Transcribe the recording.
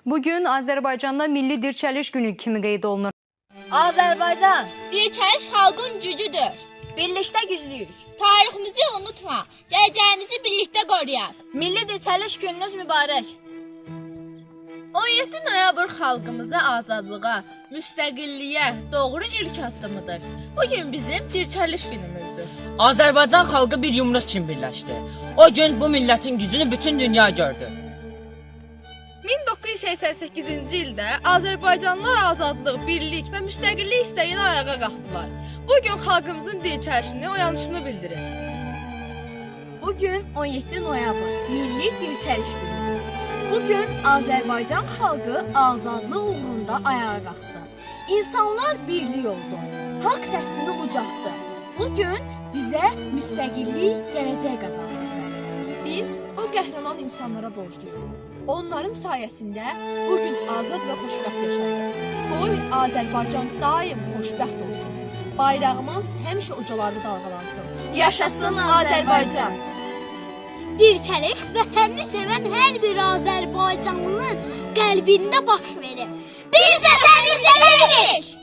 Bugün Azərbaycanda Milli Dirçəliş Günü kimi qeyd olunur. Azərbaycan dirçəliş xalqın gücüdür. Birlikdə güclüyük. Tariximizi unutma. Gələcəyimizi birlikdə qoruyaq. Milli Dirçəliş Gününüz mübarək. 17 noyabr xalqımıza azadlığa, müstəqilliyə doğru ilk addımıdır. Bugün bizim dirçəliş günümüzdür. Azərbaycan xalqı bir yumruq kimi birləşdi. O gün bu millətin gücünü bütün dünya gördü. 1988-ci ildə Azərbaycanlılar azadlıq, birlik və müstəqillik istəyi ilə ayağa qalxdılar. Bugün xalqımızın dirçəlişini, oyanışını bildirir. Bugün 17 noyabr Milli Dirçəliş Günüdür. Bugün Azərbaycan xalqı azadlıq uğrunda ayağa qalxdı. İnsanlar birlik oldu. Haqq səsini ucaltdı. Bugün bizə müstəqillik, gələcək qazandırdı. Biz o qəhrəman insanlara borcluyuq. Onların sayəsində bugün azad və xoşbəxt yaşayırıq. Qoy Azərbaycan daim xoşbəxt olsun. Bayrağımız həmişə ucalarda dalğalansın. Yaşasın Azərbaycan! Dirçəliş vətənini sevən hər bir Azərbaycanlının qəlbində baş verir. Biz vətəni sevirik!